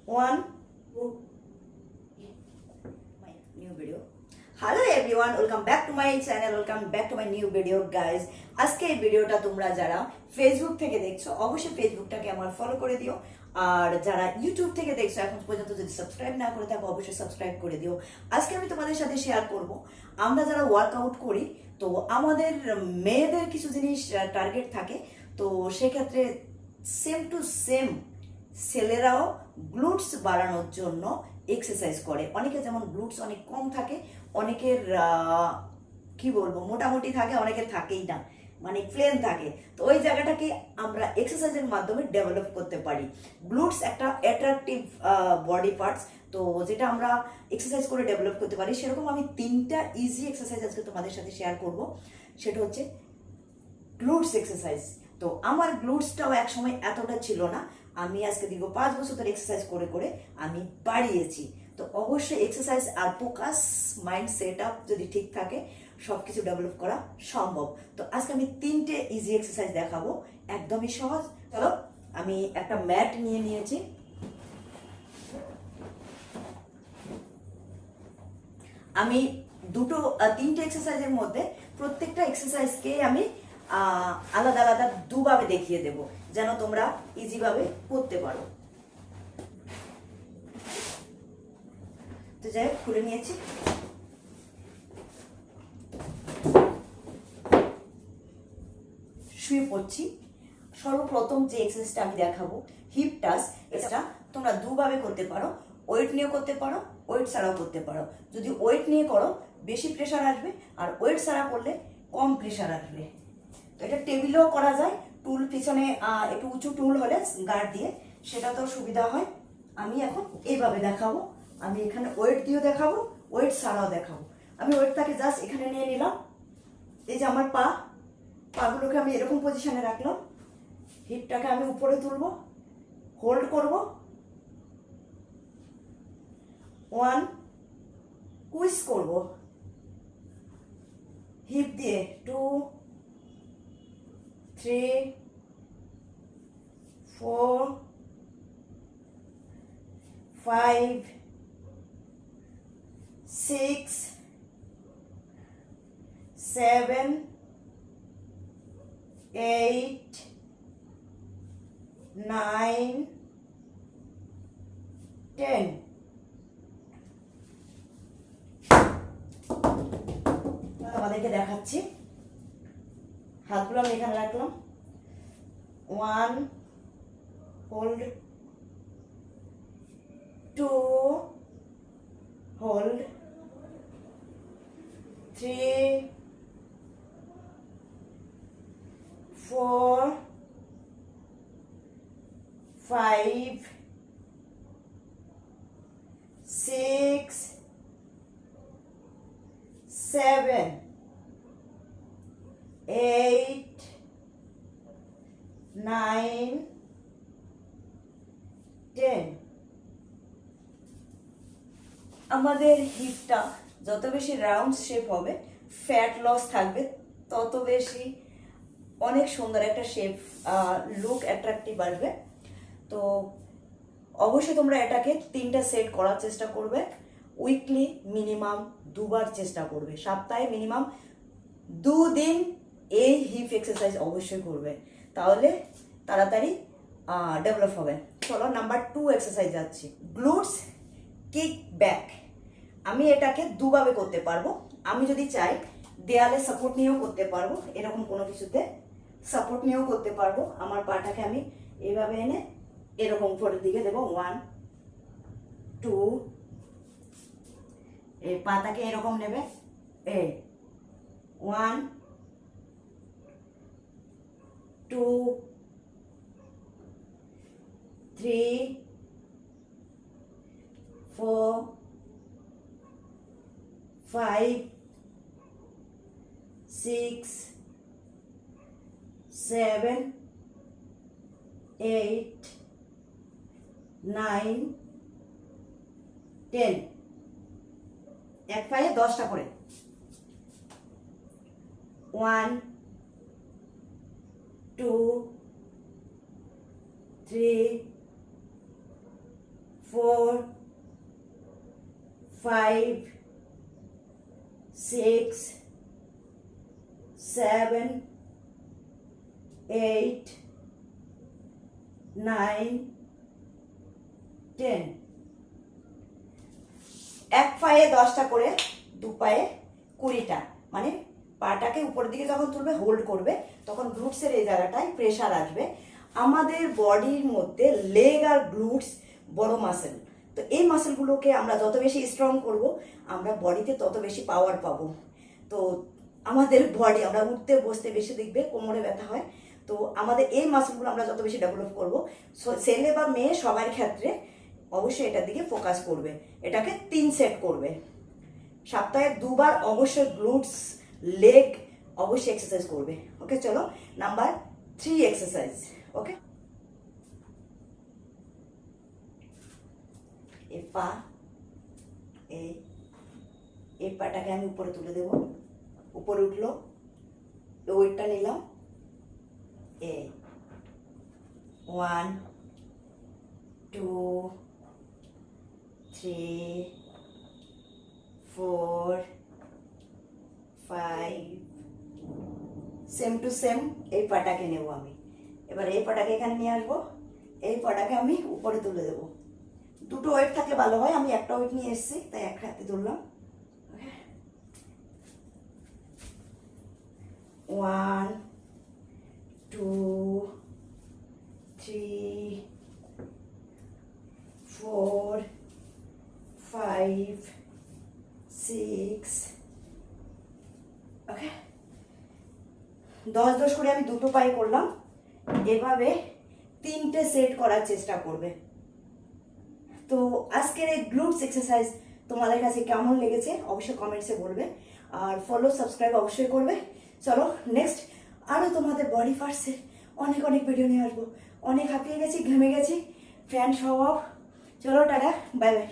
One my new video. Hello everyone, welcome back to my channel, welcome back to my new video guys. আজকে এই ভিডিওটা তোমরা যারা Facebook থেকে দেখছো অবশ্যই ফেসবুকটাকে আমার ফলো করে দিও, আর যারা ইউটিউব থেকে দেখছো এখন পর্যন্ত যদি সাবস্ক্রাইব না করে থাকো অবশ্যই সাবস্ক্রাইব করে দিও। আজকে আমি তোমাদের সাথে শেয়ার করব আমরা যারা ওয়ার্কআউট করি তো আমাদের মেয়েদের কিছু জিনিস টার্গেট থাকে, তো সেক্ষেত্রে সেম টু সেম ছেলেরাও গ্লুটস বাড়ানোর জন্য এক্সারসাইজ করে। অনেকে যেমন গ্লুটস অনেক কম থাকে, অনেকের কি বলবো মোটামুটি থাকে, অনেকের থাকেই না, মানে প্লেন থাকে। তো ওই জায়গাটাকে আমরা এক্সারসাইজের মাধ্যমে ডেভেলপ করতে পারি। গ্লুটস একটা অ্যাট্রাকটিভ বডি পার্টস, তো যেটা আমরা এক্সারসাইজ করে ডেভেলপ করতে পারি। সেরকম আমি 3টা ইজি এক্সারসাইজ আজকে তোমাদের সাথে শেয়ার করব। সেটা হচ্ছে গ্লুটস এক্সারসাইজ। তো আমার গ্লুটসটাও একসময় এতটা ছিল না, আমি আজকে দীর্ঘ 5 বছর ধরে এক্সারসাইজ করে করে আমি বাড়িয়েছি। তো অবশ্যই এক্সারসাইজ আর ফোকাস মাইন্ড সেট আপ যদি ঠিক থাকে সব কিছু ডেভেলপ করা সম্ভব। তো আজকে আমি 3টে ইজি এক্সারসাইজ দেখাবো, একদমই সহজ। চলো, আমি একটা ম্যাট নিয়ে নিয়েছি। আমি 3টে এক্সারসাইজের মধ্যে প্রত্যেকটা এক্সারসাইজকে আমি আলাদা আলাদা দুভাবে দেখিয়ে দেব, যেন তোমরা ইজিভাবে করতে পারো। তো যাই হোক, খুলে নিয়েছি। শুয়ে পড়ছি। সর্বপ্রথম যে এক্সারসাইজটা আমি দেখাবো হিপ টাচ, এটা তোমরা দুভাবে করতে পারো, ওয়েট নিয়েও করতে পারো, ওয়েট ছাড়াও করতে পারো। যদি ওয়েট নিয়ে করো বেশি প্রেশার আসবে, আর ওয়েট ছাড়া করলে কম প্রেশার আসবে। তো এটা টেবিলেও করা যায়, টুল পিছনে একটু উঁচু টুল হলে গার্ড দিয়ে সেটা তো সুবিধা হয়। আমি এখন এইভাবে দেখাবো, আমি এখানে ওয়েট দিয়েও দেখাবো, ওয়েট ছাড়াও দেখাবো। আমি ওয়েটটাকে জাস্ট এখানে নিয়ে নিলাম। এই যে আমার পাগুলোকে আমি এরকম পজিশনে রাখলাম, হিপটাকে আমি উপরে তুলবো, হোল্ড করব, 1 কুইজ করব হিপ দিয়ে, 2 3 4 5 6 7 8 9 10। তোমাদেরকে দেখাচ্ছি, হাতগুলো আমি এখানে রাখলাম, 1 হোল্ড, 2 হোল্ড, 3 4 5 6 7 8 9 10। আমাদের হিপটা যত বেশি রাউন্ড শেপ হবে, ফ্যাট লস থাকবে, তত বেশি অনেক সুন্দর একটা শেপ, লুক অ্যাট্রাকটিভ আসবে। তো অবশ্যই তোমরা এটাকে 3টা সেট করার চেষ্টা করবে। উইকলি মিনিমাম 2বার চেষ্টা করবে, সপ্তাহে মিনিমাম 2 দিন এই হিপ এক্সারসাইজ অবশ্যই করবে, তাহলে তাড়াতাড়ি ডেভেলপ হবে। চলো নাম্বার 2 এক্সারসাইজ যাচ্ছি, গ্লুটস কিক ব্যাক। আমি এটাকে দুভাবে করতে পারবো। আমি যদি চাই দেয়ালে সাপোর্ট নিয়েও করতে পারবো, এরকম কোনো কিছুতে সাপোর্ট নিয়েও করতে পারবো। আমার পাটাকে আমি এইভাবে এনে এরকম উপরের দিকে দেবো, 1 2, এই পাতাকে এরকম নেবে, 1 2 3 4 5 6 7 8 9 10। এক পায়ে 10টা করে, 1 2 3 4 5 6 7 8 9 10। এক পায়ে 10টা করে, দু পায়ে 20টা, মানে পাটাকে উপরের দিকে যখন তুলবে, হোল্ড করবে, তখন গ্লুটসের এই জায়গাটায় প্রেসার আসবে। আমাদের বডির মধ্যে লেগ আর গ্লুটস বড় মাসেল, তো এই মাসেলগুলোকে আমরা যত বেশি স্ট্রং করব, আমরা বডিতে তত বেশি পাওয়ার পাবো। তো আমাদের বডি, আমরা উঠতে বসতে বেশি দেখবে কোমরে ব্যথা হয়, তো আমাদের এই মাসেলগুলো আমরা যত বেশি ডেভেলপ করবো, ছেলে বা মেয়ে সবার ক্ষেত্রে অবশ্যই এটার দিকে ফোকাস করবে। এটাকে 3 সেট করবে, সপ্তাহে 2 বার অবশ্যই গ্লুটস লেগ অবশ্যই এক্সারসাইজ করবে। ওকে, চলো নাম্বার 3 এক্সারসাইজ। ওকে, এই পা, এই পাটাকে আমি উপরে তুলে দেব, উপরে উঠলো, ওয়েটটা নিলাম, 1 2 3 4 5, সেম টু সেম এই পাটাকে নেব আমি। এবার এই পাটাকে এখানে নিয়ে আসবো, এই পাটাকে আমি উপরে তুলে দেবো। দুটো ওয়েট থাকলে ভালো হয়, আমি একটা ওয়েট নিয়ে এসেছি তাই এক হাতে তুললাম। 1 2 3 4 5 6। ওকে, 10 করে আমি দুটো পায়ে করলাম। এভাবে 3টে সেট করার চেষ্টা করবে। তো আজকের এই গ্লুটস এক্সারসাইজ তোমাদের কাছে কেমন লেগেছে অবশ্যই কমেন্টসে বলবে, আর ফলো সাবস্ক্রাইব অবশ্যই করবে। চলো নেক্সট আরও তোমাদের বডি পার্টসের অনেক অনেক ভিডিও নিয়ে আসবো। অনেক হাঁপিয়ে গেছি, ঘেমে গেছি, ফ্যান সহ। চলো টাটা, বাই বাই।